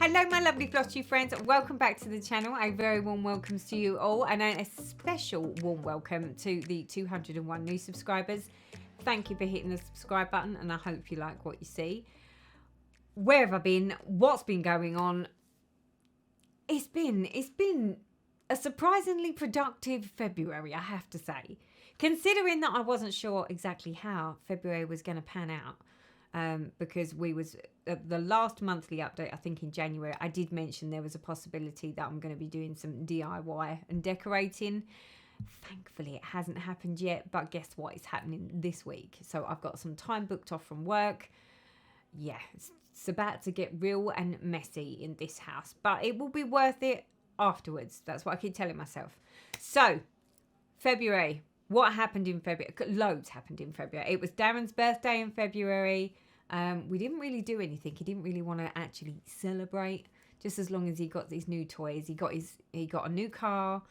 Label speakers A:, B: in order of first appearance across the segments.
A: Hello my lovely Flosstube friends, welcome back to the channel. A very warm welcome to you all and a special warm welcome to the 201 new subscribers. Thank you for hitting the subscribe button and I hope you like what you see. Where have I been? What's been going on? It's been a surprisingly productive February, I have to say. Considering that I wasn't sure exactly how February was going to pan out. Because we was the last monthly update, I think in January, I did mention there was a possibility that I'm going to be doing some DIY and decorating. Thankfully, it hasn't happened yet, but guess what? It's happening this week. So I've got some time booked off from work. Yeah, it's about to get real and messy in this house, but it will be worth it afterwards. That's what I keep telling myself. So, February. What happened in February? Loads happened in February. It was Darren's birthday in February. We didn't really do anything. He didn't really want to actually celebrate. Just as long as he got these new toys. He got a new car.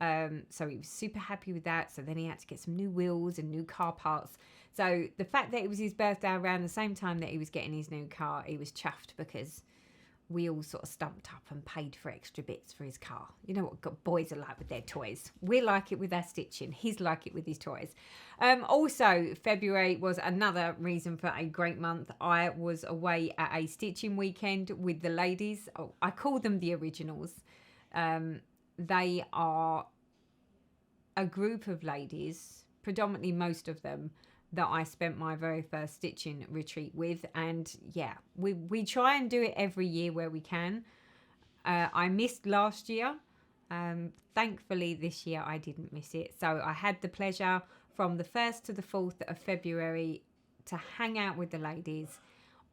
A: So he was super happy with that. So then he had to get some new wheels and new car parts. So the fact that it was his birthday around the same time that he was getting his new car, he was chuffed because we all sort of stumped up and paid for extra bits for his car. You know what boys are like with their toys. We like it with our stitching. He's like it with his toys. Also, February was another reason for a great month. I was away at a stitching weekend with the ladies. Oh, I call them the originals. They are a group of ladies, predominantly most of them, that I spent my very first stitching retreat with. And yeah, we try and do it every year where we can. I missed last year. Thankfully this year I didn't miss it. So I had the pleasure from the 1st to the 4th of February to hang out with the ladies,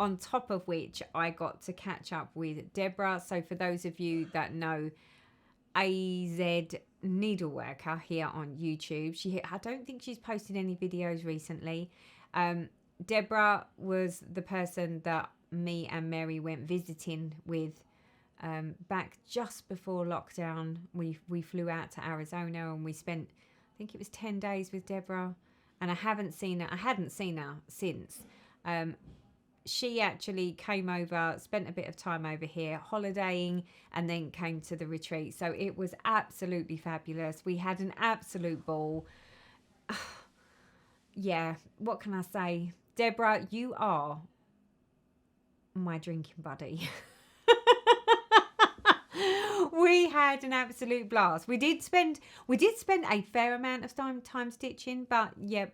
A: on top of which I got to catch up with Deborah. So for those of you that know AZ Needleworker here on YouTube, I don't think she's posted any videos recently. Deborah was the person that me and Mary went visiting with back just before lockdown. We flew out to Arizona and we spent, I think it was 10 days with Deborah, and I hadn't seen her since. She actually came over, spent a bit of time over here holidaying, and then came to the retreat. So it was absolutely fabulous. We had an absolute ball. Yeah, what can I say? Deborah, you are my drinking buddy. We had an absolute blast. We did spend a fair amount of time stitching, but yeah,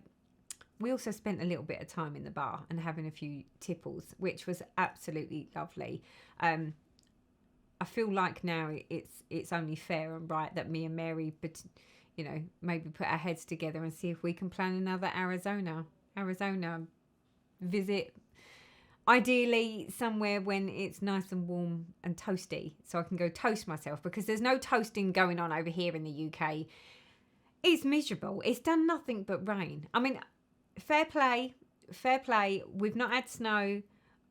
A: we also spent a little bit of time in the bar and having a few tipples, which was absolutely lovely. I feel like now it's only fair and right that me and Mary, you know, maybe put our heads together and see if we can plan another Arizona visit. Ideally somewhere when it's nice and warm and toasty, so I can go toast myself, because there's no toasting going on over here in the UK. It's miserable. It's done nothing but rain. I mean, fair play. We've not had snow.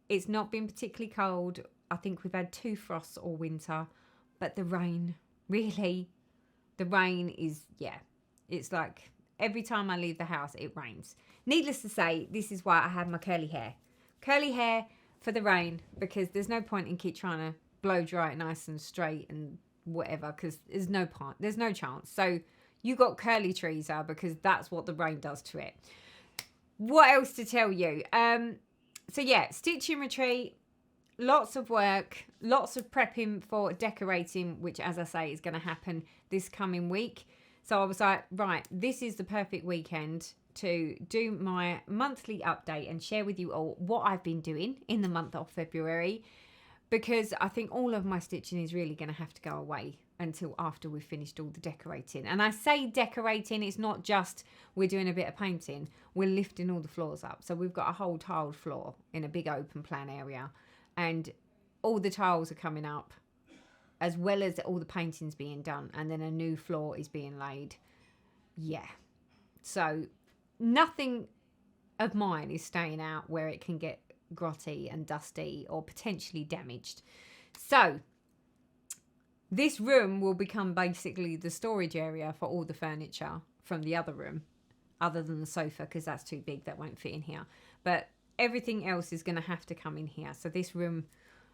A: It's not been particularly cold. I think we've had 2 frosts all winter. But the rain, really, the rain is, yeah. It's like every time I leave the house, it rains. Needless to say, this is why I have my curly hair. Curly hair for the rain, because there's no point in keep trying to blow dry it nice and straight and whatever, because there's no point. There's no chance. So you got curly, Teresa, because that's what the rain does to it. What else to tell you? So yeah, stitching retreat, lots of work, lots of prepping for decorating, which, as I say, is going to happen this coming week. So I was like, right, this is the perfect weekend to do my monthly update and share with you all what I've been doing in the month of February, because I think all of my stitching is really going to have to go away until after we've finished all the decorating. And I say decorating, it's not just we're doing a bit of painting, we're lifting all the floors up. So we've got a whole tiled floor in a big open plan area, and all the tiles are coming up, as well as all the paintings being done, and then a new floor is being laid. Yeah, so nothing of mine is staying out where it can get grotty and dusty or potentially damaged. So this room will become basically the storage area for all the furniture from the other room, other than the sofa, because that's too big, that won't fit in here. But everything else is going to have to come in here. So this room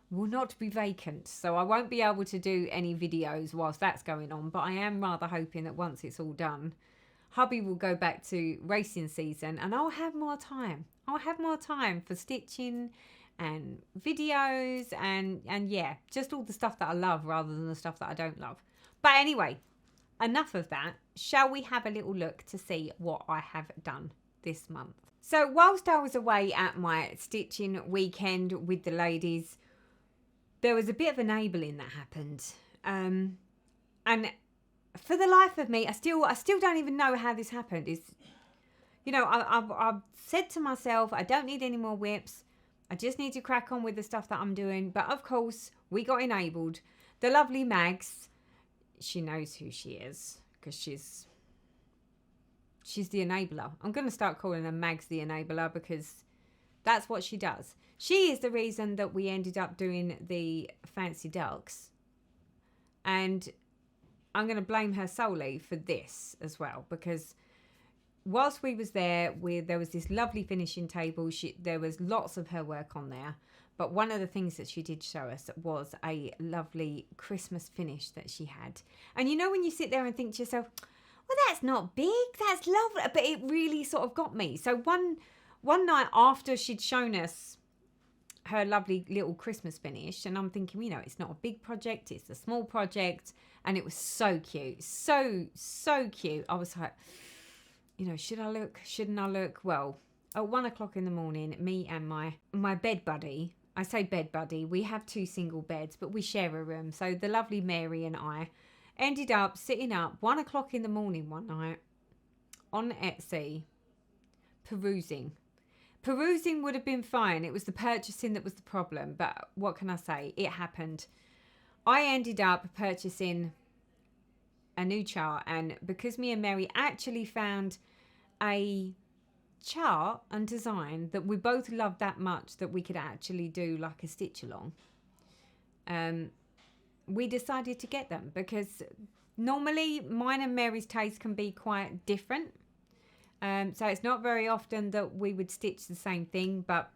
A: will not be vacant. So I won't be able to do any videos whilst that's going on. But I am rather hoping that once it's all done, hubby will go back to racing season and I'll have more time. I'll have more time for stitching and videos and yeah, just all the stuff that I love rather than the stuff that I don't love. But anyway, enough of that. Shall we have a little look to see what I have done this month? So whilst I was away at my stitching weekend with the ladies, there was a bit of enabling that happened. And for the life of me, I still don't even know how this happened. Is, you know, I've said to myself, I don't need any more whips. I just need to crack on with the stuff that I'm doing. But of course, we got enabled. The lovely Mags, she knows who she is because she's the enabler. I'm going to start calling her Mags the enabler because that's what she does. She is the reason that we ended up doing the fancy ducks. And I'm going to blame her solely for this as well, because whilst we was there, there was this lovely finishing table. There was lots of her work on there. But one of the things that she did show us was a lovely Christmas finish that she had. And you know when you sit there and think to yourself, well, that's not big, that's lovely. But it really sort of got me. So one night after she'd shown us her lovely little Christmas finish, and I'm thinking, you know, it's not a big project, it's a small project. And it was so cute. So cute. I was like, you know, should I look? Shouldn't I look? Well, at 1 o'clock in the morning, me and my bed buddy, I say bed buddy, we have 2 single beds, but we share a room. So the lovely Mary and I ended up sitting up 1 o'clock in the morning one night on Etsy, perusing. Perusing would have been fine. It was the purchasing that was the problem. But what can I say? It happened. I ended up purchasing a new chart, and because me and Mary actually found a chart and design that we both loved that much that we could actually do like a stitch along, we decided to get them because normally mine and Mary's taste can be quite different. So it's not very often that we would stitch the same thing, but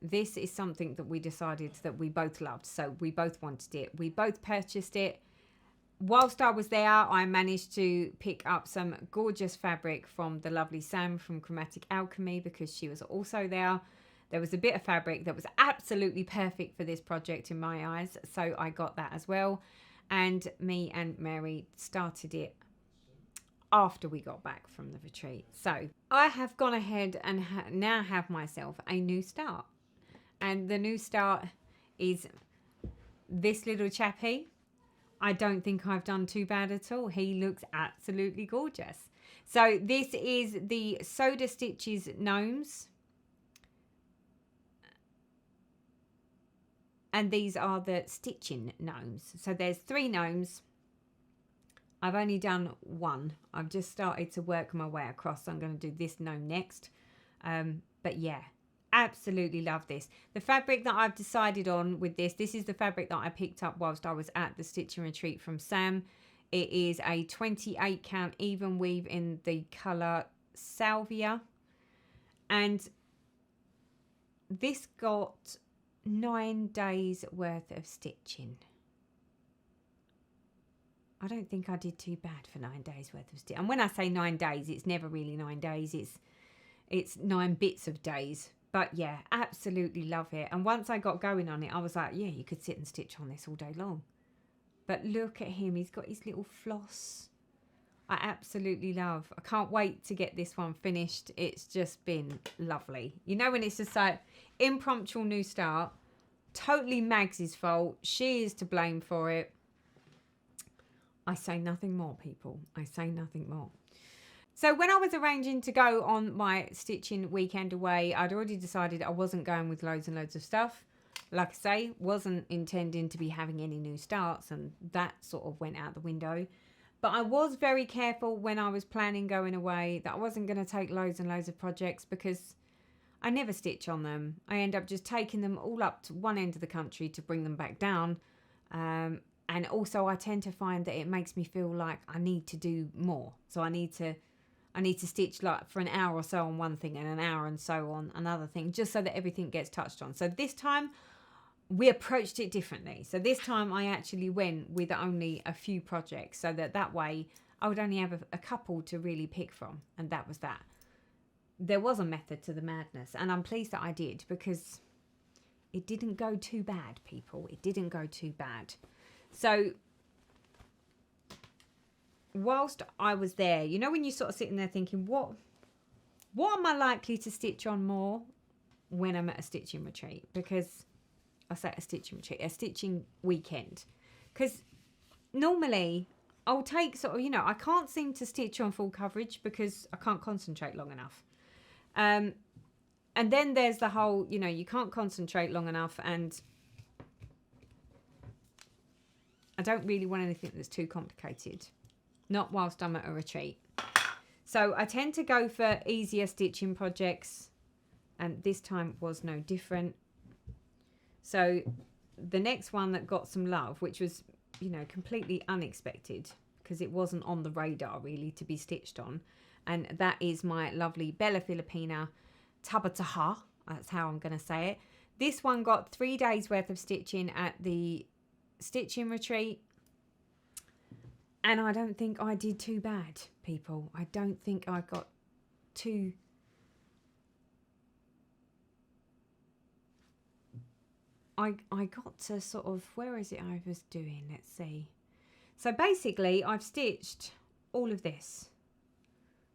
A: this is something that we decided that we both loved. So we both wanted it. We both purchased it. Whilst I was there, I managed to pick up some gorgeous fabric from the lovely Sam from Chromatic Alchemy because she was also there. There was a bit of fabric that was absolutely perfect for this project in my eyes. So I got that as well. And me and Mary started it after we got back from the retreat. So I have gone ahead and now have myself a new start. And the new start is this little chappy. I don't think I've done too bad at all. He looks absolutely gorgeous. So this is the Soda Stitches Gnomes. And these are the stitching gnomes. So there's 3 gnomes. I've only done 1. I've just started to work my way across. So I'm going to do this gnome next. But yeah, absolutely love this. The fabric that I've decided on with this is the fabric that I picked up whilst I was at the stitching retreat from Sam. It is a 28 count even weave in the colour Salvia. And this got 9 days worth of stitching. I don't think I did too bad for 9 days worth of stitching. And when I say 9 days, it's never really 9 days. It's 9 bits of days. But yeah, absolutely love it. And once I got going on it, I was like, yeah, you could sit and stitch on this all day long. But look at him. He's got his little floss. I absolutely love. I can't wait to get this one finished. It's just been lovely. You know when it's just like impromptu new start. Totally Mags's fault. She is to blame for it. I say nothing more, people. I say nothing more. So when I was arranging to go on my stitching weekend away, I'd already decided I wasn't going with loads and loads of stuff. Like I say, wasn't intending to be having any new starts, and that sort of went out the window. But I was very careful when I was planning going away that I wasn't going to take loads and loads of projects because I never stitch on them. I end up just taking them all up to one end of the country to bring them back down. And also I tend to find that it makes me feel like I need to do more. So I need to stitch like for an hour or so on one thing and an hour and so on another thing, just so that everything gets touched on. So this time we approached it differently. So this time I actually went with only a few projects, so that way I would only have a couple to really pick from, and that was that. There was a method to the madness, and I'm pleased that I did, because it didn't go too bad, people. It didn't go too bad. So whilst I was there, you know when you're sort of sitting there thinking, what am I likely to stitch on more when I'm at a stitching retreat? Because I say a stitching retreat, a stitching weekend. Because normally I'll take sort of, I can't seem to stitch on full coverage because I can't concentrate long enough. And then there's the whole, you can't concentrate long enough, and I don't really want anything that's too complicated. Not whilst I'm at a retreat. So I tend to go for easier stitching projects, and this time was no different. So the next one that got some love, which was, completely unexpected, because it wasn't on the radar really to be stitched on, and that is my lovely Bella Filipina Tubbataha. That's how I'm going to say it. This one got 3 days worth of stitching at the stitching retreat, and I don't think I did too bad, people. I don't think I got too... I got to sort of, where is it I was doing? Let's see. So basically, I've stitched all of this.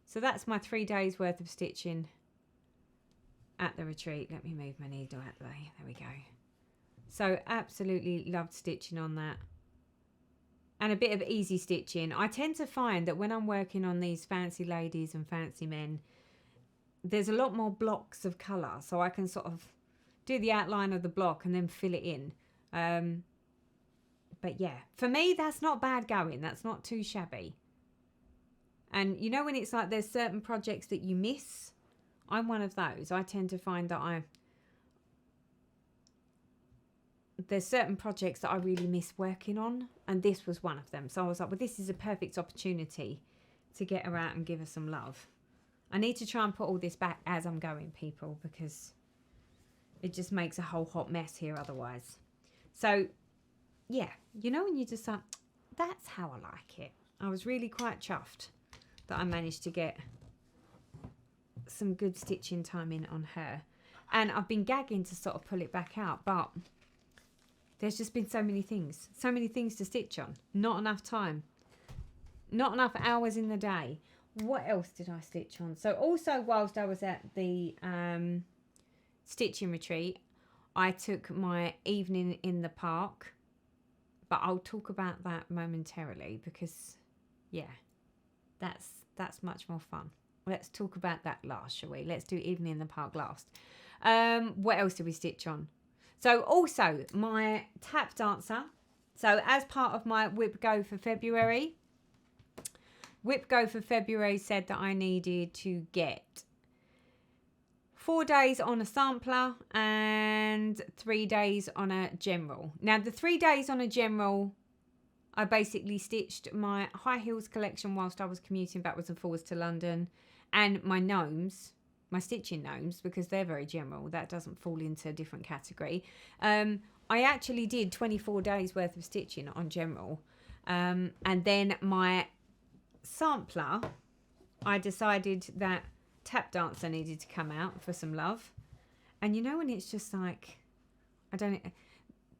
A: So that's my 3 days worth of stitching at the retreat. Let me move my needle out the way. There we go. So absolutely loved stitching on that. And a bit of easy stitching. I tend to find that when I'm working on these fancy ladies and fancy men, there's a lot more blocks of colour. So I can sort of do the outline of the block and then fill it in. But yeah, for me, that's not bad going. That's not too shabby. And when it's like there's certain projects that you miss, I'm one of those. I tend to find that there's certain projects that I really miss working on, and this was one of them. So I was like, well, this is a perfect opportunity to get her out and give her some love. I need to try and put all this back as I'm going, people, because it just makes a whole hot mess here otherwise. So yeah, when you just like, that's how I like it. I was really quite chuffed that I managed to get some good stitching time in on her. And I've been gagging to sort of pull it back out, but there's just been so many things to stitch on. Not enough time. Not enough hours in the day. What else did I stitch on? So also whilst I was at the stitching retreat, I took my evening in the park. But I'll talk about that momentarily because, yeah, that's much more fun. Let's talk about that last, shall we? Let's do evening in the park last. What else did we stitch on? So also my tap dancer. So as part of my WIPGO for February, WIPGO for February said that I needed to get 4 days on a sampler and 3 days on a general. Now the 3 days on a general, I basically stitched my high heels collection whilst I was commuting backwards and forwards to London, and my gnomes, my stitching gnomes, because they're very general. That doesn't fall into a different category. I actually did 24 days worth of stitching on general. And then my sampler, I decided that tap dancer needed to come out for some love. And when it's just like,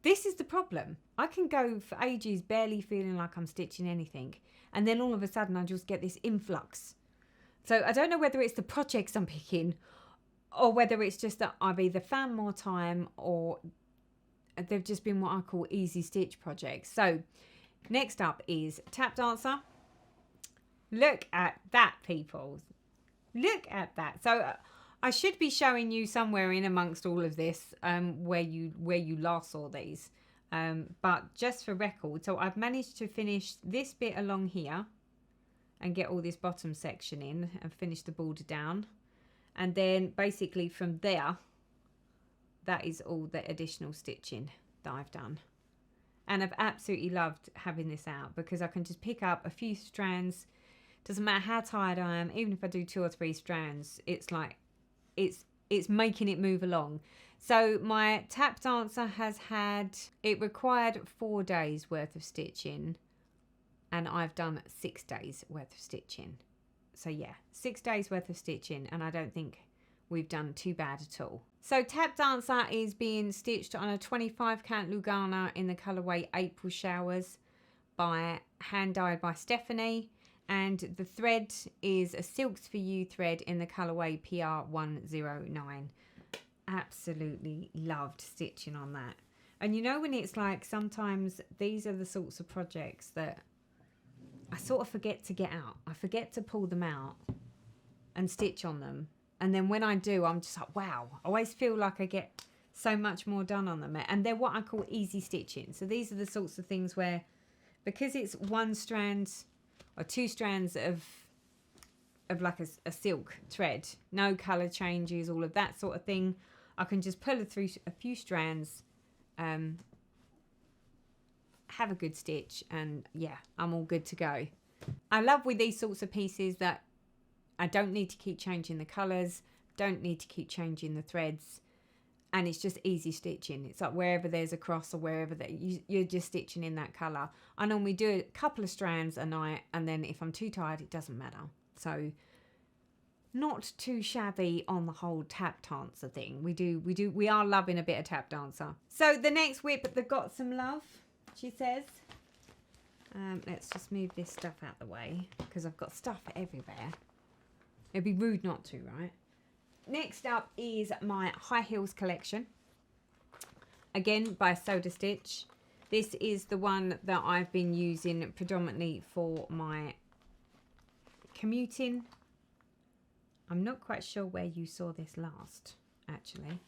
A: this is the problem. I can go for ages barely feeling like I'm stitching anything, and then all of a sudden I just get this influx. So I don't know whether it's the projects I'm picking, or whether it's just that I've either found more time, or they've just been what I call easy stitch projects. So next up is tap dancer. Look at that, people. Look at that. So I should be showing you somewhere in amongst all of this where you last saw these. But just for record, so I've managed to finish this bit along here and get all this bottom section in and finish the border down. And then basically from there, that is all the additional stitching that I've done. And I've absolutely loved having this out because I can just pick up a few strands. Doesn't matter how tired I am, even if I do 2 or 3 strands, it's like, it's it's making it move along. So my tap dancer has had, it required 4 days worth of stitching, and I've done 6 days worth of stitching. So yeah, 6 days worth of stitching, and I don't think we've done too bad at all. So Tap Dancer is being stitched on a 25 count Lugana in the colourway April Showers, by hand dyed by Stephanie, and the thread is a Silks for You thread in the colourway PR109. Absolutely loved stitching on that. And you know, when it's like, sometimes these are the sorts of projects that I sort of forget to get out. I forget to pull them out and stitch on them. And then when I do, I'm just like, wow. I always feel like I get so much more done on them. And they're what I call easy stitching. So these are the sorts of things where, because it's 1 strand or 2 strands of like a silk thread, no colour changes, all of that sort of thing, I can just pull it through a few strands, have a good stitch, and yeah, I'm all good to go. I love with these sorts of pieces that I don't need to keep changing the colours, don't need to keep changing the threads, and it's just easy stitching. It's like wherever there's a cross or wherever that you're just stitching in that colour. I normally do a couple of strands a night, and then if I'm too tired, it doesn't matter. So not too shabby on the whole tap dancer thing. We are loving a bit of tap dancer. So the next WIP that got some love, she says. Let's just move this stuff out the way because I've got stuff everywhere. It'd be rude not to, right? Next up is my High Heels collection. Again, by Soda Stitch. This is the one that I've been using predominantly for my commuting. I'm not quite sure where you saw this last, actually.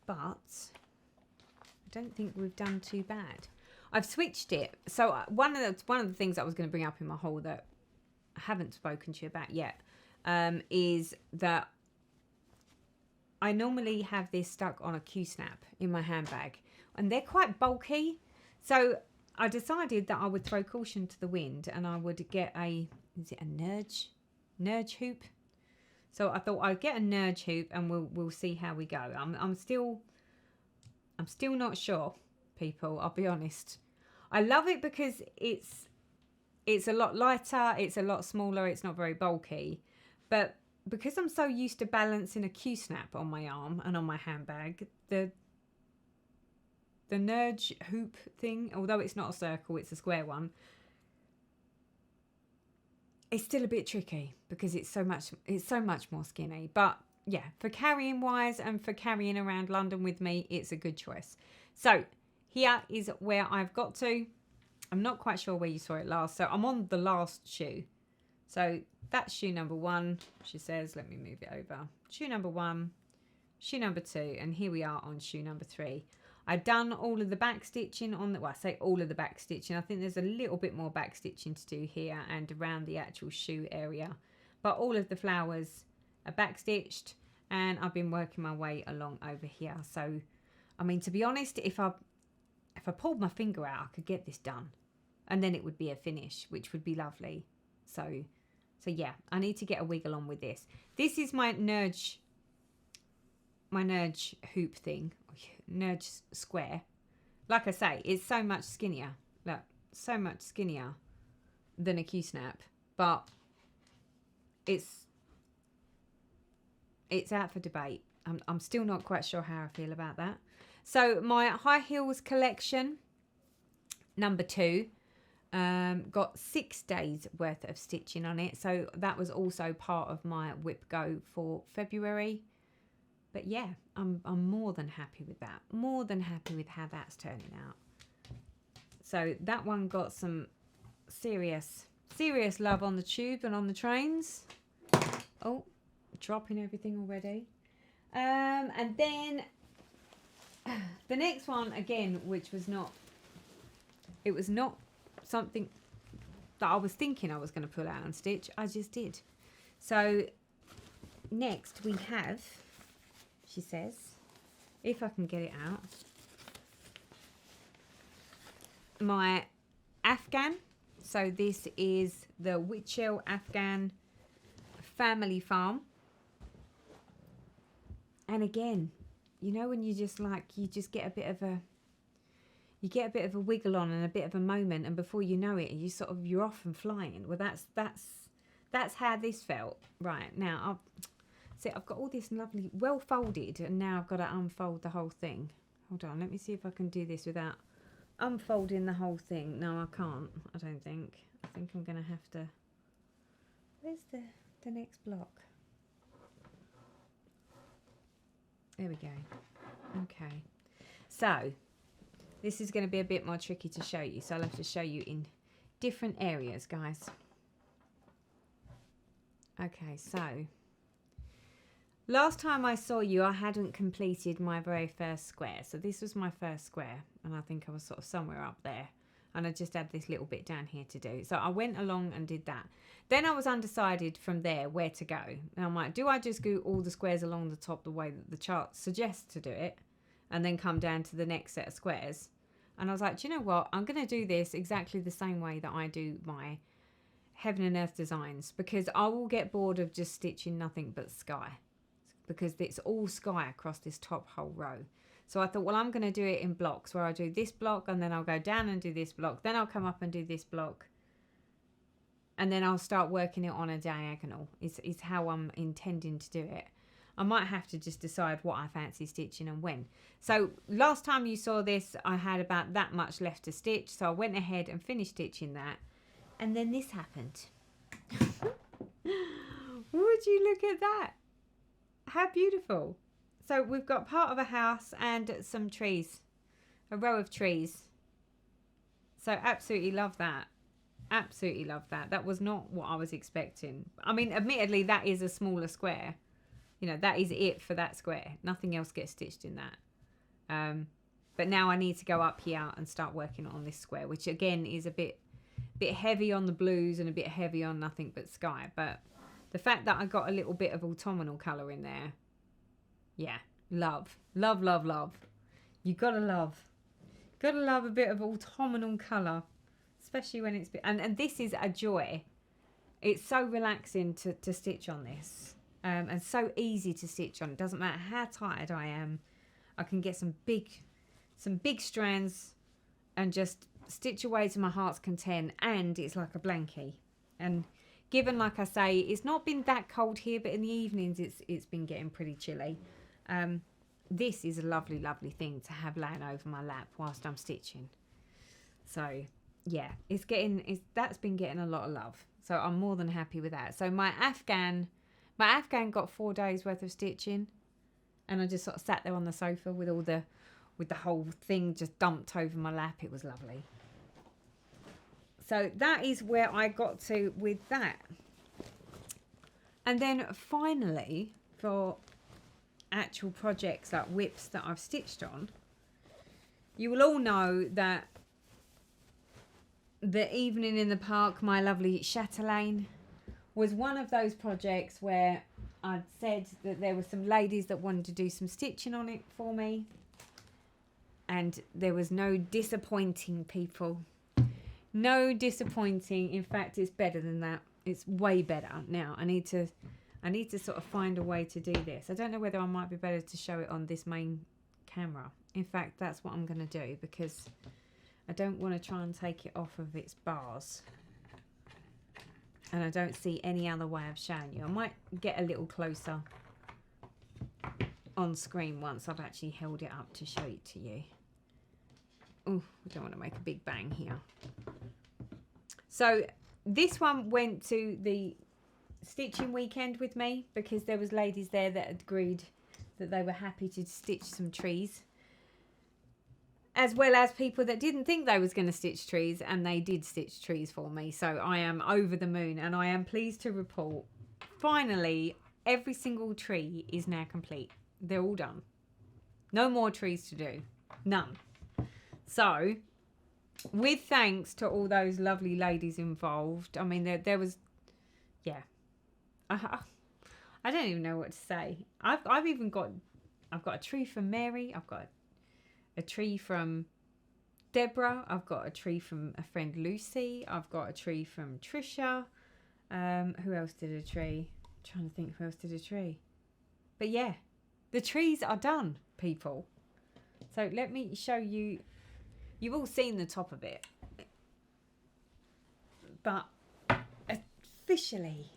A: But I don't think we've done too bad. I've switched it. So one of the things I was going to bring up in my haul that I haven't spoken to you about yet is that I normally have this stuck on a Q-snap in my handbag, and they're quite bulky. So I decided that I would throw caution to the wind, and I would get is it a Nerge hoop? So I thought I'd get a Nerge hoop, and we'll see how we go. I'm still not sure, people. I'll be honest. I love it because it's a lot lighter, it's a lot smaller, it's not very bulky. But because I'm so used to balancing a Q-snap on my arm and on my handbag, the Nerge hoop thing, although it's not a circle, it's a square one, it's still a bit tricky because it's so much more skinny. But yeah, for carrying wise and for carrying around London with me, it's a good choice. So here is where I've got to. I'm not quite sure where you saw it last. So I'm on the last shoe. So that's shoe number 1. She says, let me move it over. Shoe number 1, shoe number 2, and here we are on shoe number 3. I've done all of the back stitching on the, well, I say all of the back stitching. I think there's a little bit more back stitching to do here and around the actual shoe area. But all of the flowers are back stitched, and I've been working my way along over here. So, I mean, to be honest, if I pulled my finger out, I could get this done. And then it would be a finish, which would be lovely. So yeah, I need to get a wiggle on with this. This is my Nerge hoop thing, Nerge square. Like I say, it's so much skinnier. Look, so much skinnier than a Q-snap. But it's out for debate. I'm still not quite sure how I feel about that. So my High Heels collection, number 2, got 6 days worth of stitching on it. So that was also part of my WIPGO for February. But yeah, I'm more than happy with that. More than happy with how that's turning out. So that one got some serious love on the tube and on the trains. Oh, dropping everything already. And then the next one, again, which was not something that I was thinking I was going to pull out and stitch. I just did. So next we have, she says, if I can get it out, my Afghan. So this is the Wichell Afghan family farm. And again, you know, when you just like, you just get a bit of a, you get a bit of a wiggle on and a bit of a moment, and before you know it, you sort of, you're off and flying. Well, that's how this felt. Right, now, I've got all this lovely, well folded, and now I've got to unfold the whole thing. Hold on, let me see if I can do this without unfolding the whole thing. No, I can't, I don't think. I think I'm going to have to, where's the next block? There we go. Okay. So, this is going to be a bit more tricky to show you. So, I'll have to show you in different areas, guys. Okay, so, last time I saw you, I hadn't completed my very first square. So, this was my first square. And I think I was sort of somewhere up there. And I just had this little bit down here to do. So, I went along and did that. Then I was undecided from there where to go. And I'm like, do I just do all the squares along the top the way that the chart suggests to do it? And then come down to the next set of squares? And I was like, do you know what? I'm going to do this exactly the same way that I do my Heaven and Earth designs. Because I will get bored of just stitching nothing but sky. Because it's all sky across this top whole row. So I thought, well, I'm going to do it in blocks where I do this block and then I'll go down and do this block. Then I'll come up and do this block. And then I'll start working it on a diagonal. Is how I'm intending to do it. I might have to just decide what I fancy stitching and when. So last time you saw this, I had about that much left to stitch. So I went ahead and finished stitching that. And then this happened. Would you look at that? How beautiful. So we've got part of a house and some trees. A row of trees. So absolutely love that. Absolutely love that. That was not what I was expecting. I mean, admittedly, that is a smaller square. You know, that is it for that square. Nothing else gets stitched in that. But now I need to go up here and start working on this square, which again is a bit heavy on the blues and a bit heavy on nothing but sky. But the fact that I got a little bit of autumnal colour in there, yeah, love. Love, love, love. You gotta love. Gotta love a bit of autumnal colour. Especially when it's... And this is a joy. It's so relaxing to stitch on this. And so easy to stitch on. It doesn't matter how tired I am. I can get some big strands and just stitch away to my heart's content. And it's like a blankie. And given, like I say, it's not been that cold here, but in the evenings it's been getting pretty chilly. This is a lovely, lovely thing to have laying over my lap whilst I'm stitching. So... yeah, that's been getting a lot of love. So I'm more than happy with that. So my Afghan got 4 days worth of stitching, and I just sort of sat there on the sofa with the whole thing just dumped over my lap. It was lovely. So that is where I got to with that. And then finally, for actual projects like whips that I've stitched on, you will all know that the evening in the park, my lovely Chatelaine, was one of those projects where I'd said that there were some ladies that wanted to do some stitching on it for me. And there was no disappointing, people. No disappointing. In fact, it's better than that. It's way better now. I need to sort of find a way to do this. I don't know whether I might be better to show it on this main camera. In fact, that's what I'm going to do, because I don't want to try and take it off of its bars. And I don't see any other way of showing you. I might get a little closer on screen once I've actually held it up to show it to you. Oh, I don't want to make a big bang here. So this one went to the stitching weekend with me, because there was ladies there that had agreed that they were happy to stitch some trees. As well as people that didn't think they was going to stitch trees, and they did stitch trees for me. So I am over the moon, and I am pleased to report, finally, every single tree is now complete. They're all done. No more trees to do. None. So, with thanks to all those lovely ladies involved, I mean, there was, yeah. I don't even know what to say. I've got a tree from Mary. I've got a tree from Deborah. I've got a tree from a friend Lucy. I've got a tree from Trisha. Who else did a tree? trying to think who else did a tree. But yeah, the trees are done, people. So let me show you. You've all seen the top of it. But officially,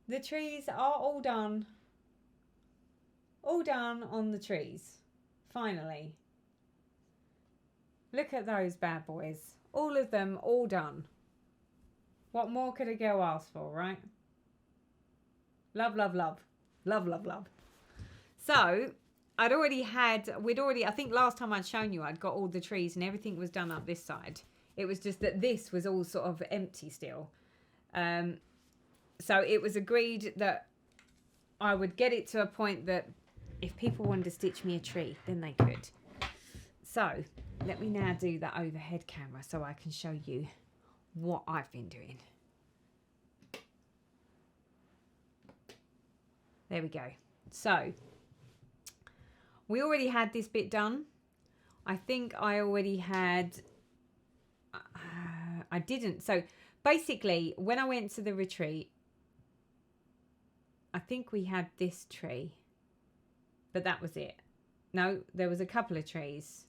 A: the trees are all done. All done on the trees. Finally. Look at those bad boys. All of them, all done. What more could a girl ask for, right? Love, love, love. Love, love, love. So, I think last time I'd shown you, I'd got all the trees and everything was done up this side. It was just that this was all sort of empty still. So it was agreed that I would get it to a point that if people wanted to stitch me a tree, then they could. So, let me now do the overhead camera so I can show you what I've been doing. There we go. So, we already had this bit done. I think I already had... I didn't. So, basically, when I went to the retreat, I think we had this tree. But that was it. No, there was a couple of trees.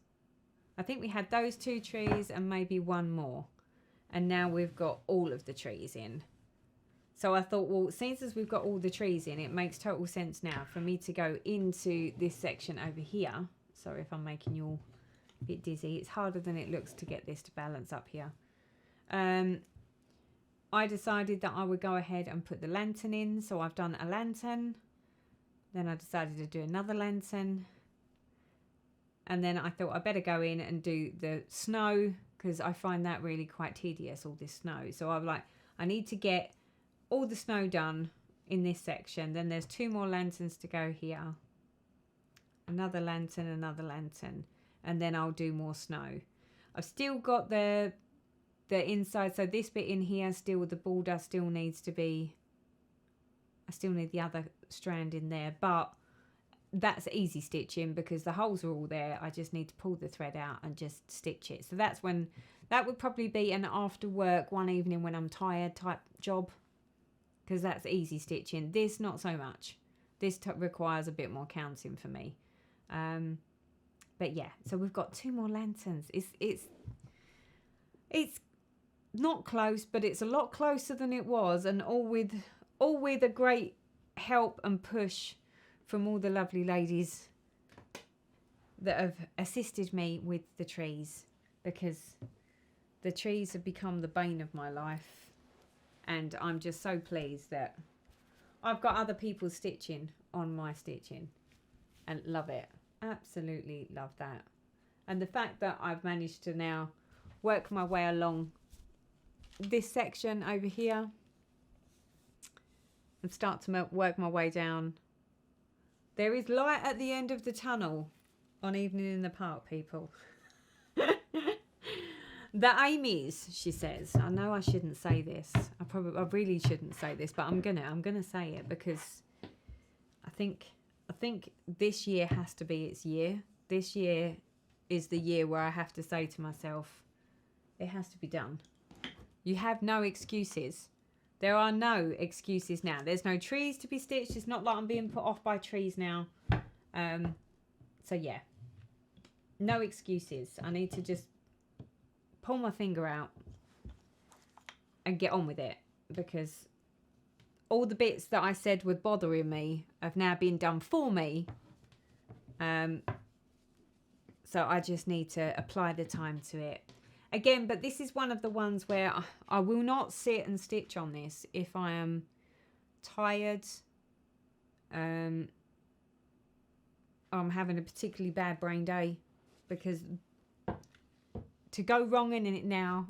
A: I think we had those 2 trees and maybe one more. And now we've got all of the trees in. So I thought, well, since as we've got all the trees in, it makes total sense now for me to go into this section over here. Sorry if I'm making you all a bit dizzy. It's harder than it looks to get this to balance up here. I decided that I would go ahead and put the lantern in. So I've done a lantern. Then I decided to do another lantern. And then I thought I better go in and do the snow because I find that really quite tedious, all this snow. So I'm like, I need to get all the snow done in this section. Then there's 2 more lanterns to go here. Another lantern, and then I'll do more snow. I've still got the inside, so this bit in here, still the border still needs to be, I still need the other strand in there, but that's easy stitching because the holes are all there. I just need to pull the thread out and just stitch it. So that's when, that would probably be an after work one evening when I'm tired type job, because that's easy stitching. This not so much. This requires a bit more counting for me. But yeah, so we've got 2 more lanterns. It's not close, but it's a lot closer than it was, and all with a great help and push from all the lovely ladies that have assisted me with the trees, because the trees have become the bane of my life, and I'm just so pleased that I've got other people stitching on my stitching and love it. Absolutely love that. And the fact that I've managed to now work my way along this section over here and start to work my way down. There is light at the end of the tunnel on Evening in the Park, people. The aim is, she says, I know I shouldn't say this. I really shouldn't say this, but I'm gonna say it because I think this year has to be its year. This year is the year where I have to say to myself, it has to be done. You have no excuses. There are no excuses now. There's no trees to be stitched. It's not like I'm being put off by trees now. So yeah, no excuses. I need to just pull my finger out and get on with it, because all the bits that I said were bothering me have now been done for me. So I just need to apply the time to it. Again, but this is one of the ones where I will not sit and stitch on this if I am tired. I'm having a particularly bad brain day, because to go wrong in it now,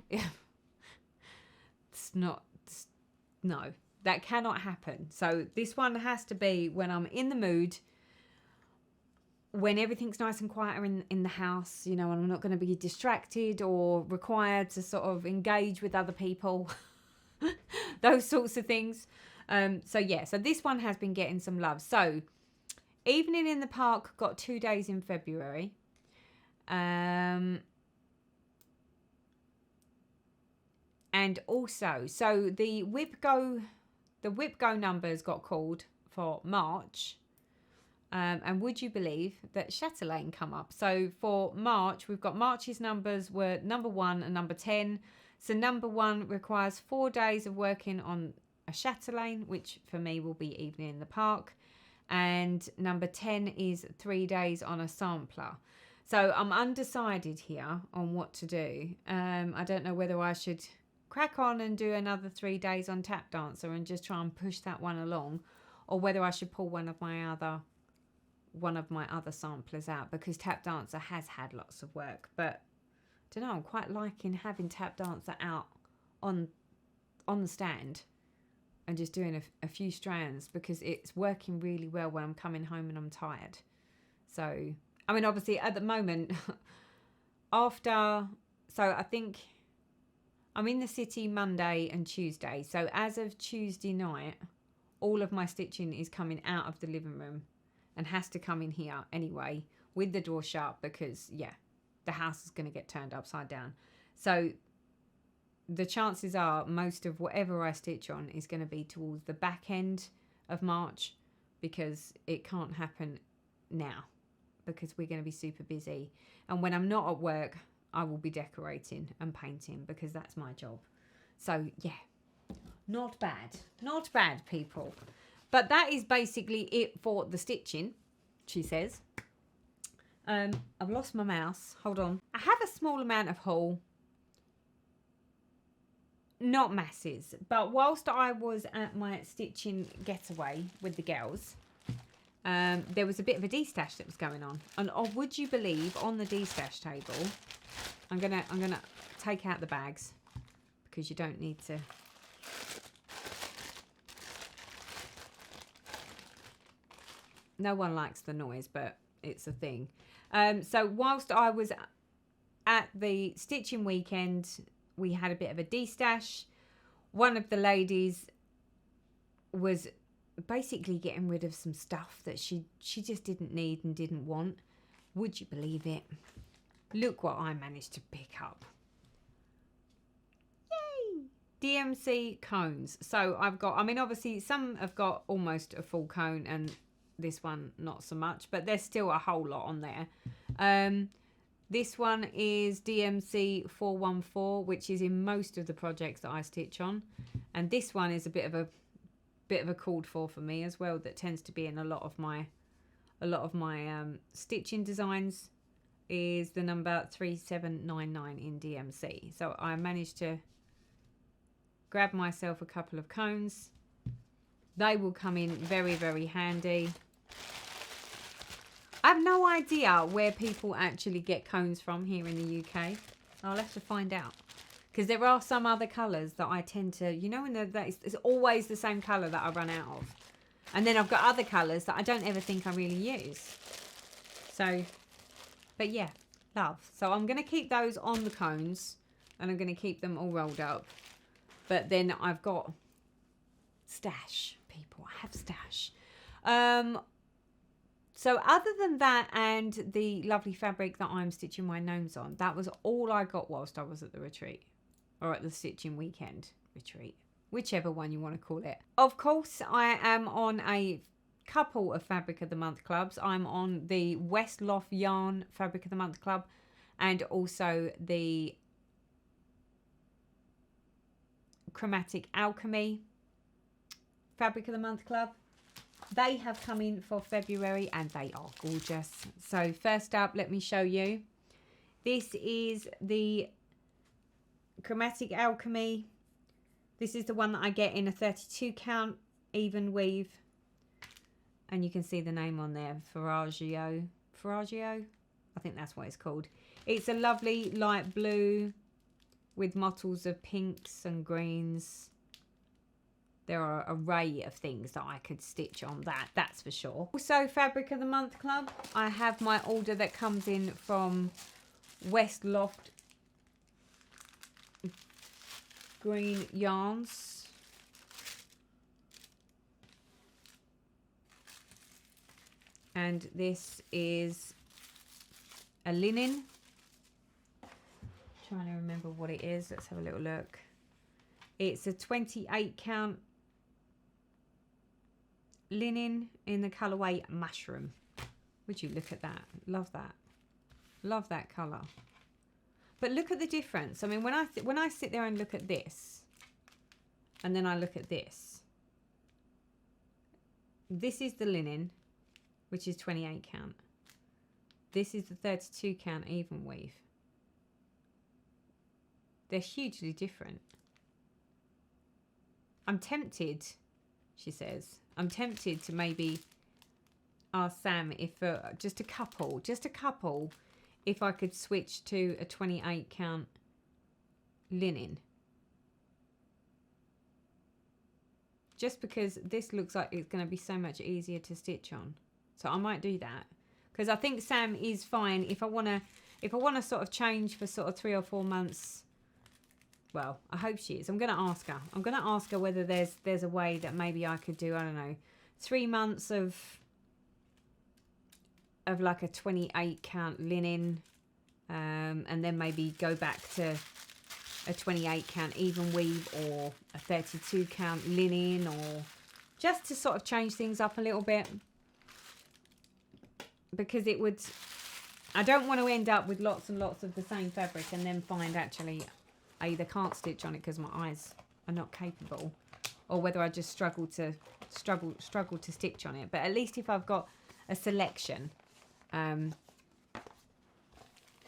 A: no, that cannot happen. So this one has to be when I'm in the mood, when everything's nice and quiet in the house, you know, and I'm not going to be distracted or required to sort of engage with other people, those sorts of things. So yeah, so this one has been getting some love. So Evening in the Park got 2 days in February. And also, so the WIPGO numbers got called for March. And would you believe that Chatelaine come up? So for March, we've got March's numbers were number 1 and number 10. So number 1 requires 4 days of working on a Chatelaine, which for me will be Evening in the Park. And number 10 is 3 days on a sampler. So I'm undecided here on what to do. I don't know whether I should crack on and do another 3 days on Tap Dancer and just try and push that one along, or whether I should pull one of my other samplers out, because Tap Dancer has had lots of work. But I don't know, I'm quite liking having Tap Dancer out on the stand and just doing a few strands, because it's working really well when I'm coming home and I'm tired. So I mean, obviously at the moment so I think I'm in the city Monday and Tuesday. So as of Tuesday night, all of my stitching is coming out of the living room and has to come in here anyway with the door shut, because yeah, the house is going to get turned upside down. So the chances are most of whatever I stitch on is going to be towards the back end of March, because it can't happen now, because we're going to be super busy. And when I'm not at work, I will be decorating and painting, because that's my job. So yeah, not bad people. But that is basically it for the stitching, she says. I've lost my mouse. Hold on. I have a small amount of haul. Not masses. But whilst I was at my stitching getaway with the girls, there was a bit of a de-stash that was going on. And oh, would you believe, on the de-stash table, I'm gonna take out the bags, because you don't need to. No one likes the noise, but it's a thing. So whilst I was at the stitching weekend, we had a bit of a de-stash. One of the ladies was basically getting rid of some stuff that she just didn't need and didn't want. Would you believe it? Look what I managed to pick up. Yay! DMC cones. So I've got, I mean, obviously some have got almost a full cone and this one not so much, but there's still a whole lot on there. This one is DMC 414, which is in most of the projects that I stitch on, and this one is a bit of a called for me as well. That tends to be in a lot of my stitching designs. Is the number 3799 in DMC. So I managed to grab myself a couple of cones. They will come in very, very handy. I have no idea where people actually get cones from here in the UK. I'll have to find out, because there are some other colours that I tend to, you know, it's always the same colour that I run out of. And then I've got other colours that I don't ever think I really use. So, but yeah, love. So I'm going to keep those on the cones, and I'm going to keep them all rolled up. But then I've got stash, people. I have stash. So other than that and the lovely fabric that I'm stitching my gnomes on, that was all I got whilst I was at the retreat, or at the stitching weekend retreat, whichever one you want to call it. Of course, I am on a couple of Fabric of the Month clubs. I'm on the Westloft Yarn Fabric of the Month club, and also the Chromatic Alchemy Fabric of the Month club. They have come in for February and they are gorgeous. So first up, let me show you. This is the Chromatic Alchemy. This is the one that I get in a 32 count even weave. And you can see the name on there, Faragio. Faragio? I think that's what it's called. It's a lovely light blue with mottles of pinks and greens. There are an array of things that I could stitch on that's for sure. Also, Fabric of the Month Club. I have my order that comes in from Westloft Green Yarns. And this is a linen. Trying to remember what it is. Let's have a little look. It's a 28 count linen in the colourway Mushroom. Would you look at that? Love that. Love that colour. But look at the difference. I mean, when I sit there and look at this, and then I look at this. This is the linen, which is 28 count. This is the 32 count even weave. They're hugely different. I'm tempted, she says, I'm tempted to maybe ask Sam if just a couple, if I could switch to a 28 count linen. Just because this looks like it's going to be so much easier to stitch on. So I might do that. Because I think Sam is fine if I want to sort of change for sort of 3 or 4 months. Well, I hope she is. I'm going to ask her. I'm going to ask her whether there's a way that maybe I could do, I don't know, 3 months of like a 28 count linen, and then maybe go back to a 28 count even weave or a 32 count linen, or just to sort of change things up a little bit. Because it would, I don't want to end up with lots and lots of the same fabric and then find actually I either can't stitch on it because my eyes are not capable, or whether I just struggle to stitch on it. But at least if I've got a selection,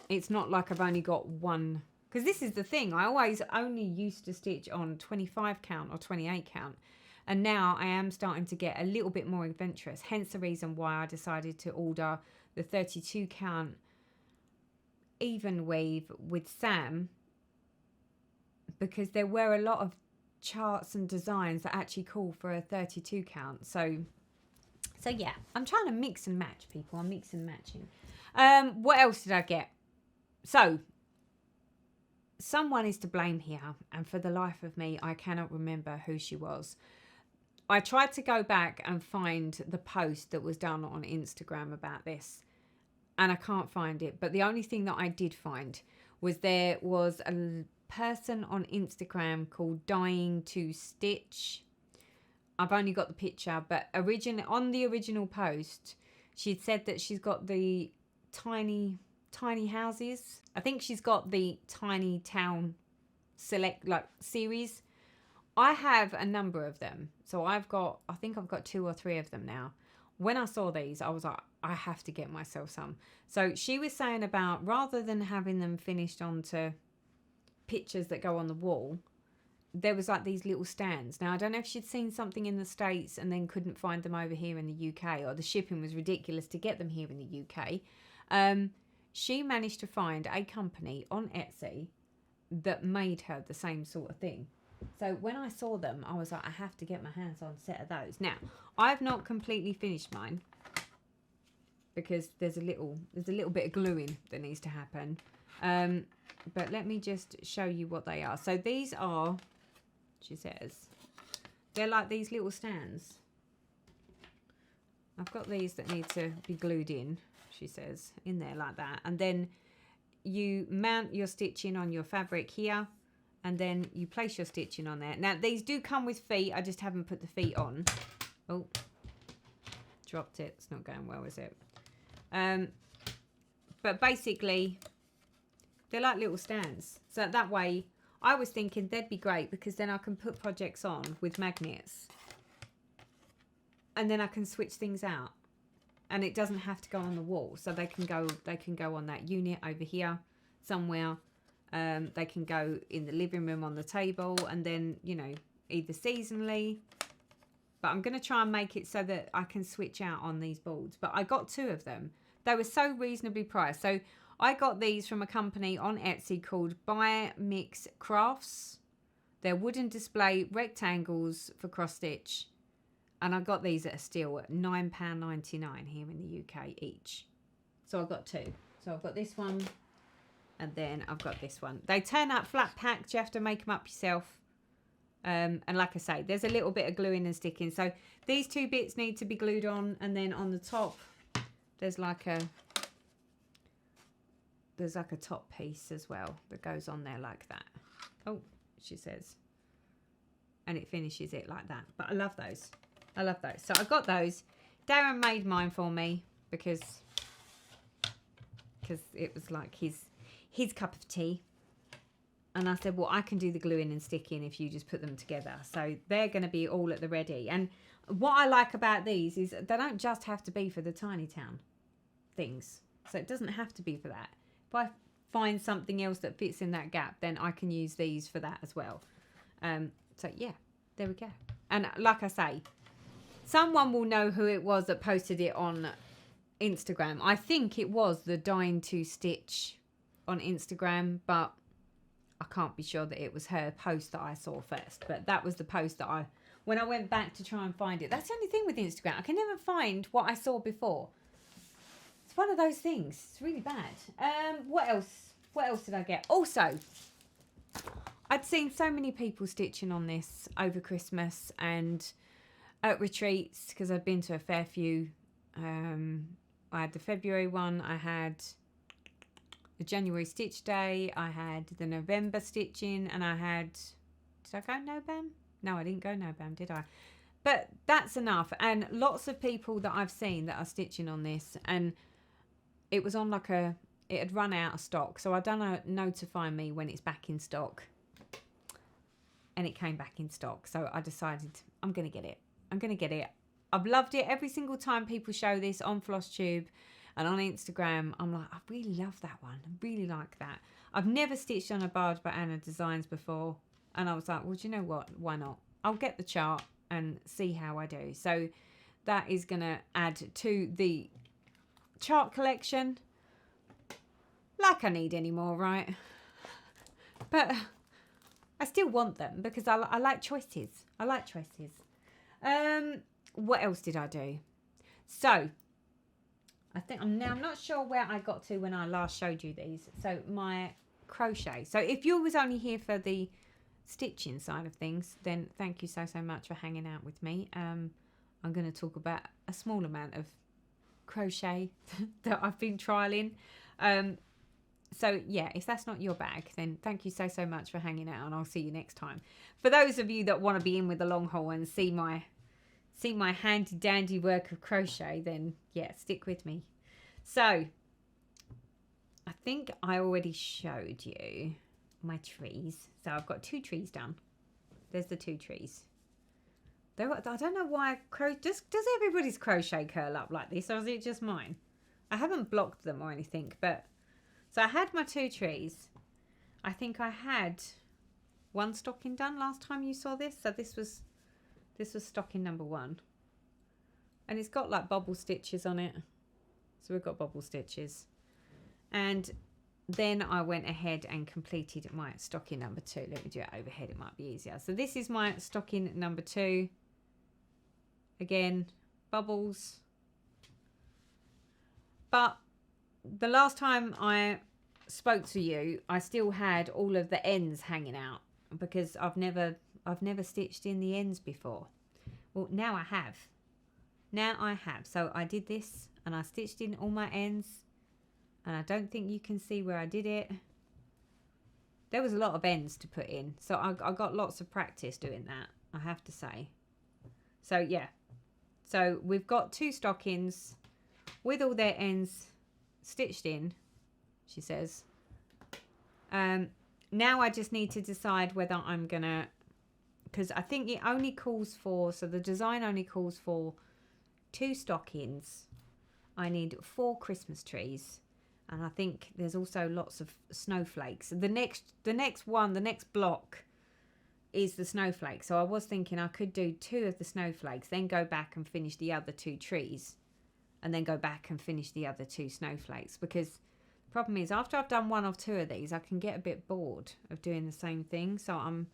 A: it's not like I've only got one. Because this is the thing, I always only used to stitch on 25 count or 28 count. And now I am starting to get a little bit more adventurous. Hence the reason why I decided to order the 32 count even weave with Sam. Because there were a lot of charts and designs that actually call for a 32 count. So yeah, I'm trying to mix and match, people. I'm mix and matching. What else did I get? So, someone is to blame here. And for the life of me, I cannot remember who she was. I tried to go back and find the post that was done on Instagram about this, and I can't find it. But the only thing that I did find was there was a person on Instagram called Dying to Stitch. I've only got the picture, but on the original post, she'd said that she's got the tiny houses. I think she's got the Tiny Town Select series. I have a number of them. So I think I've got 2 or 3 of them now. When I saw these, I was like, I have to get myself some. So she was saying about, rather than having them finished onto pictures that go on the wall, there was like these little stands. Now, I don't know if she'd seen something in the States and then couldn't find them over here in the UK, or the shipping was ridiculous to get them here in the UK. She managed to find a company on Etsy that made her the same sort of thing. So when I saw them, I was like, I have to get my hands on a set of those. Now, I've not completely finished mine because there's a little bit of gluing that needs to happen. But let me just show you what they are. So these are, she says, they're like these little stands. I've got these that need to be glued in, she says, in there like that. And then you mount your stitching on your fabric here. And then you place your stitching on there. Now, these do come with feet. I just haven't put the feet on. Oh, dropped it. It's not going well, is it? But basically, they're like little stands. So that way, I was thinking they'd be great because then I can put projects on with magnets. And then I can switch things out. And it doesn't have to go on the wall. So they can go on that unit over here somewhere. They can go in the living room on the table, and then, you know, either seasonally. But I'm going to try and make it so that I can switch out on these boards. But I got 2 of them. They were so reasonably priced. So I got these from a company on Etsy called Buy Mix Crafts. They're wooden display rectangles for cross stitch. And I got these at a steal at £9.99 here in the UK each. So I got 2. So I've got this one. And then I've got this one. They turn out flat packed. You have to make them up yourself. And like I say, there's a little bit of gluing and sticking. So these 2 bits need to be glued on. And then on the top, there's like a top piece as well that goes on there like that. Oh, she says. and it finishes it like that. But I love those. I love those. So I got those. Darren made mine for me because it was like his cup of tea. And I said, well, I can do the gluing and sticking if you just put them together. So they're going to be all at the ready. And what I like about these is they don't just have to be for the tiny town things. So it doesn't have to be for that. If I find something else that fits in that gap, then I can use these for that as well. So yeah, there we go. And like I say, someone will know who it was that posted it on Instagram. I think it was the Dying to Stitch on Instagram, but I can't be sure that it was her post that I saw first. But that was the post that when I went back to try and find it. That's the only thing with Instagram. I can never find what I saw before. It's one of those things. It's really bad. What else? What else did I get? Also, I'd seen so many people stitching on this over Christmas and at retreats, because I'd been to a fair few. I had the February one. I had the January stitch day. I had the November stitching, and I had... Did I go NoBam? No, I didn't go NoBam, did I? But that's enough. And lots of people that I've seen that are stitching on this, and it was on like it had run out of stock. So I done a notify me when it's back in stock. And it came back in stock. So I decided I'm going to get it. I'm going to get it. I've loved it every single time people show this on Flosstube and on Instagram. I'm like, I really love that one. I really like that. I've never stitched on a Barred by Anna Designs before. And I was like, well, do you know what? Why not? I'll get the chart and see how I do. So that is going to add to the chart collection. Like I need any more, right? But I still want them because I like choices. I like choices. What else did I do? So I think I'm not sure where I got to when I last showed you these. So my crochet. So if you was only here for the stitching side of things, then thank you so much for hanging out with me. I'm going to talk about a small amount of crochet that I've been trialing. So yeah, if that's not your bag, then thank you so much for hanging out, and I'll see you next time. For those of you that want to be in with the long haul and see my handy dandy work of crochet, then yeah, stick with me. So I think I already showed you my trees. So I've got 2 trees done. There's the 2 trees. I don't know why does everybody's crochet curl up like this, or is it just mine? I haven't blocked them or anything, but so I had my 2 trees. I think I had 1 stocking done last time you saw this. So this was stocking number 1. And it's got like bubble stitches on it. So we've got bubble stitches. And then I went ahead and completed my stocking number 2. Let me do it overhead, it might be easier. So this is my stocking number 2. Again, bubbles. But the last time I spoke to you, I still had all of the ends hanging out because I've never stitched in the ends before. Well, now I have. So I did this and I stitched in all my ends, and I don't think you can see where I did it. There was a lot of ends to put in, so I got lots of practice doing that, I have to say. So yeah, so we've got 2 stockings with all their ends stitched in, she says. Now I just need to decide whether I'm gonna, because I think it only calls for, so the design only calls for 2 stockings. I need 4 Christmas trees, and I think there's also lots of snowflakes. The next block is the snowflakes. So I was thinking I could do 2 of the snowflakes, then go back and finish the other 2 trees, and then go back and finish the other 2 snowflakes, because the problem is after I've done 1 or 2 of these, I can get a bit bored of doing the same thing. So I'm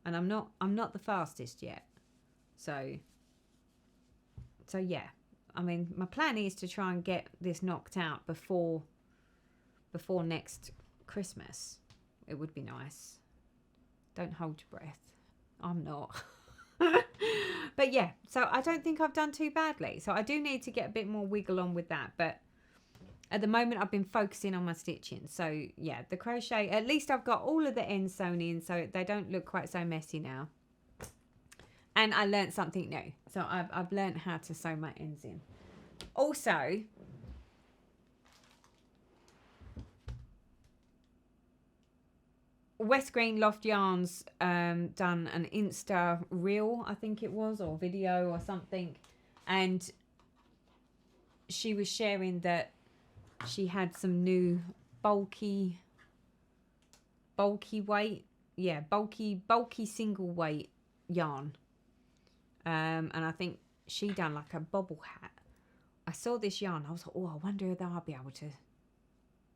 A: not the fastest yet. So yeah, I mean, my plan is to try and get this knocked out before next Christmas. It would be nice. Don't hold your breath. I'm not. But yeah, so I don't think I've done too badly. So I do need to get a bit more wiggle on with that. But at the moment, I've been focusing on my stitching. So yeah, the crochet, at least I've got all of the ends sewn in, so they don't look quite so messy now. And I learned something new. So I've learned how to sew my ends in. Also, West Green Loft Yarns done an Insta reel, I think it was, or video or something. And she was sharing that she had some new bulky weight. Yeah, bulky single weight yarn. And I think she done like a bobble hat. I saw this yarn. I was like, oh, I wonder if I'll be able to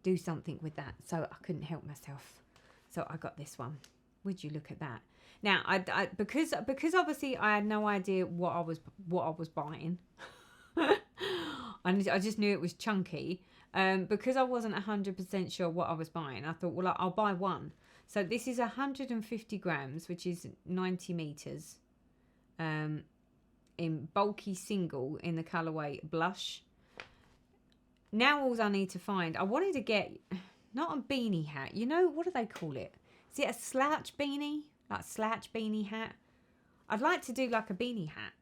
A: do something with that. So I couldn't help myself. So I got this one. Would you look at that? Now, I because obviously I had no idea what I was buying. I just knew it was chunky. Because I wasn't 100% sure what I was buying, I thought, well, I'll buy one. So this is 150 grams, which is 90 meters. In bulky single in the colorway blush. Now all I need to find, I wanted to get not a beanie hat, you know, what do they call it? Is it a slouch beanie? Like slouch beanie hat? I'd like to do like a beanie hat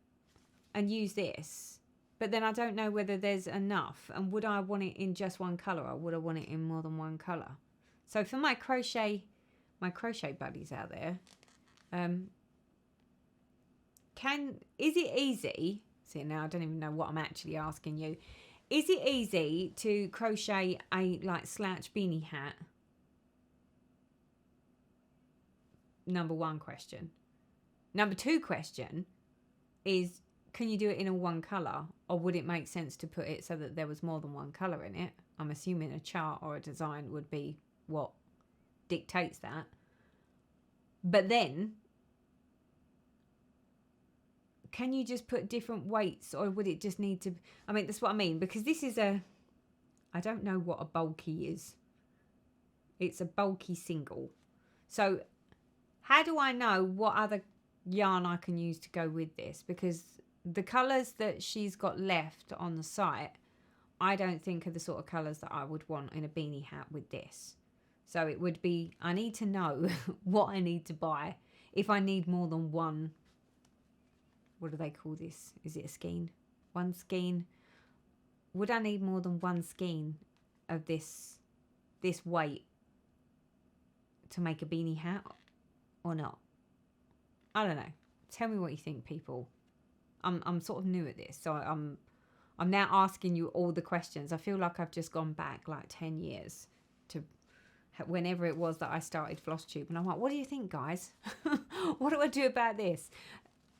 A: and use this, but then I don't know whether there's enough, and would I want it in just one color or would I want it in more than one color? So for my crochet buddies out there, is it easy? See, now I don't even know what I'm actually asking you. Is it easy to crochet a like slouch beanie hat? Number one question. Number two question is, can you do it in a one colour, or would it make sense to put it so that there was more than one colour in it? I'm assuming a chart or a design would be what dictates that. But then, can you just put different weights, or would it just need to... I mean, that's what I mean, because this is I don't know what a bulky is. It's a bulky single. So how do I know what other yarn I can use to go with this? Because the colours that she's got left on the site, I don't think are the sort of colours that I would want in a beanie hat with this. So it would be, I need to know what I need to buy if I need more than one. What do they call this? Is it a skein? One skein? Would I need more than one skein of this weight to make a beanie hat or not? I don't know. Tell me what you think, people. I'm sort of new at this, so I'm now asking you all the questions. I feel like I've just gone back like 10 years to whenever it was that I started Flosstube, and I'm like, what do you think, guys? What do I do about this?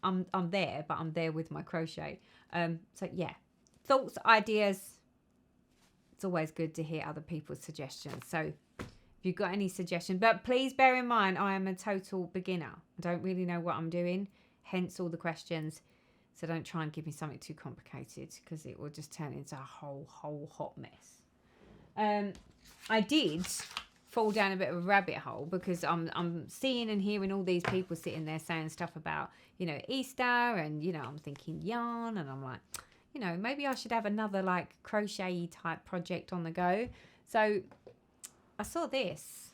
A: I'm there, but I'm there with my crochet. So yeah, thoughts, ideas. It's always good to hear other people's suggestions. So if you've got any suggestions, but please bear in mind, I am a total beginner. I don't really know what I'm doing, hence all the questions. So don't try and give me something too complicated, because it will just turn into a whole hot mess. I did fall down a bit of a rabbit hole, because I'm seeing and hearing all these people sitting there saying stuff about, you know, Easter, and, you know, I'm thinking yarn, and I'm like, you know, maybe I should have another like crochet type project on the go. So I saw this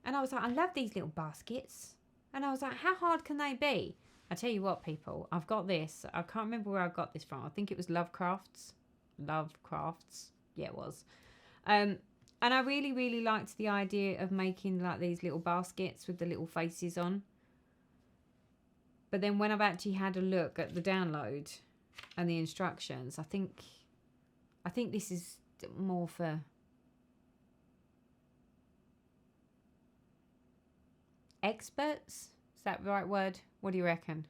A: and I was like, I love these little baskets, and I was like, how hard can they be? I tell you what, people, I've got this. I can't remember where I got this from. I think it was Lovecrafts. Yeah, it was. And I really liked the idea of making like these little baskets with the little faces on. But then when I've actually had a look at the download and the instructions, I think this is more for experts. Is that the right word? What do you reckon?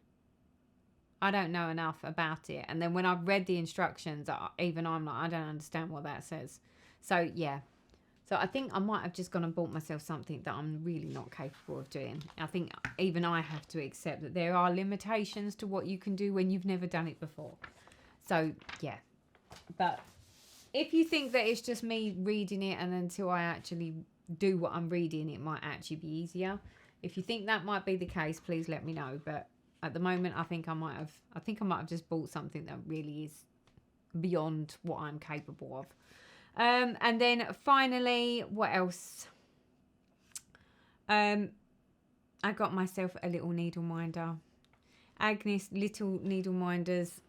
A: I don't know enough about it. And then when I've read the instructions, even I'm like, I don't understand what that says. So yeah. So I think I might have just gone and bought myself something that I'm really not capable of doing. I think even I have to accept that there are limitations to what you can do when you've never done it before. So yeah. But if you think that it's just me reading it, and until I actually do what I'm reading, it might actually be easier. If you think that might be the case, please let me know. But at the moment, I think I might have just bought something that really is beyond what I'm capable of. And then finally, what else? I got myself a little needle minder. Agnes Little Needle Minders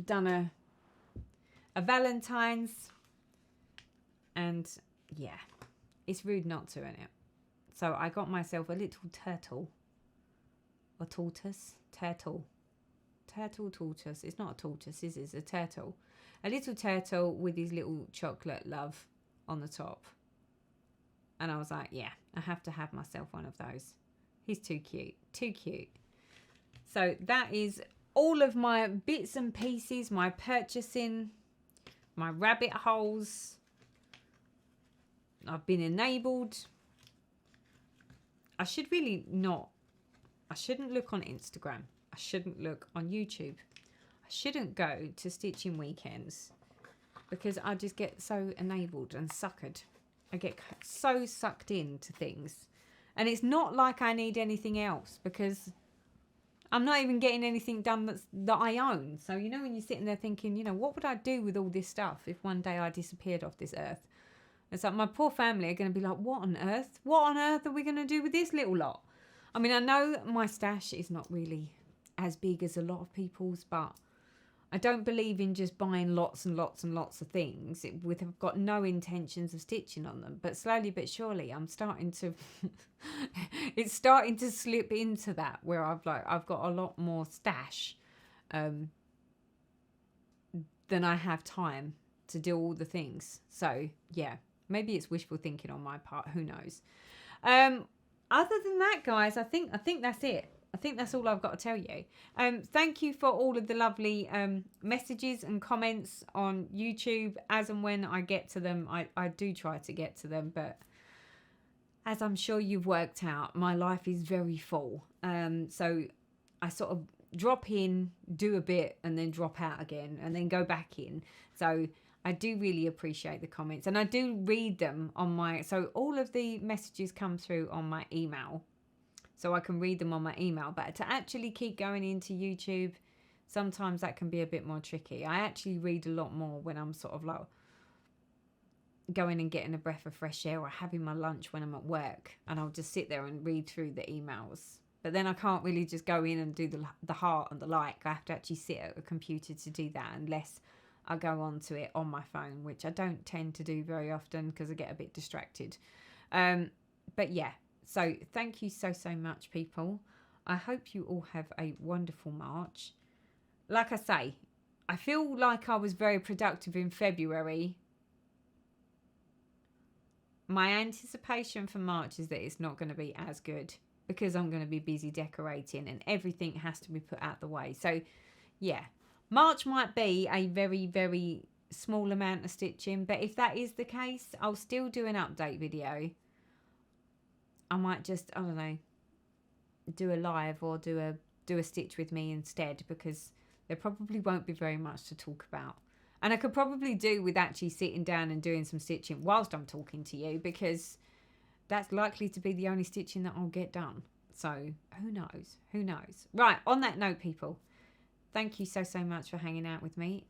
A: done a Valentine's, and yeah, it's rude not to, isn't it? So I got myself a little turtle or tortoise, turtle tortoise. It's not a tortoise, is it? It's a turtle. A little turtle with his little chocolate love on the top. And I was like, yeah, I have to have myself one of those. He's too cute. Too cute. So that is all of my bits and pieces, my purchasing, my rabbit holes. I've been enabled. I should really not. I shouldn't look on Instagram. I shouldn't look on YouTube. I shouldn't go to stitching weekends because I just get so enabled and suckered. I get so sucked into things. And it's not like I need anything else because I'm not even getting anything done that I own. So, you know, when you're sitting there thinking, you know, what would I do with all this stuff if one day I disappeared off this earth? It's like my poor family are going to be like, what on earth? What on earth are we going to do with this little lot? I mean, I know my stash is not really as big as a lot of people's, but I don't believe in just buying lots and lots and lots of things with have got no intentions of stitching on them. But slowly but surely, I'm starting to. It's starting to slip into that where I've got a lot more stash, than I have time to do all the things. So yeah, maybe it's wishful thinking on my part. Who knows? Other than that, guys, I think that's it. I think that's all I've got to tell you. Thank you for all of the lovely messages and comments on YouTube. As and when I get to them, I do try to get to them. But as I'm sure you've worked out, my life is very full. So I sort of drop in, do a bit, and then drop out again, and then go back in. So I do really appreciate the comments. And I do read them on my... So all of the messages come through on my email. So I can read them on my email. But to actually keep going into YouTube, sometimes that can be a bit more tricky. I actually read a lot more when I'm sort of like going and getting a breath of fresh air or having my lunch when I'm at work. And I'll just sit there and read through the emails. But then I can't really just go in and do the heart and the like. I have to actually sit at a computer to do that unless I go onto it on my phone, which I don't tend to do very often because I get a bit distracted. But yeah. So thank you so much, people. I hope you all have a wonderful March. Like I say, I feel like I was very productive in February. My anticipation for March is that it's not going to be as good because I'm going to be busy decorating and everything has to be put out the way. So yeah, March might be a very, very small amount of stitching. But if that is the case, I'll still do an update video. I might just, I don't know, do a live or do a stitch with me instead because there probably won't be very much to talk about. And I could probably do with actually sitting down and doing some stitching whilst I'm talking to you because that's likely to be the only stitching that I'll get done. So who knows? Who knows? Right, on that note, people, thank you so much for hanging out with me.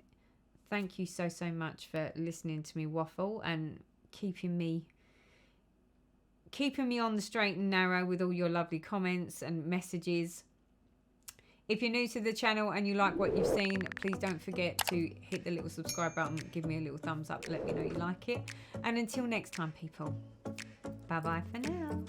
A: Thank you so much for listening to me waffle and keeping me on the straight and narrow with all your lovely comments and messages. If you're new to the channel and you like what you've seen, please don't forget to hit the little subscribe button, give me a little thumbs up, let me know you like it. And until next time, people, bye bye for now.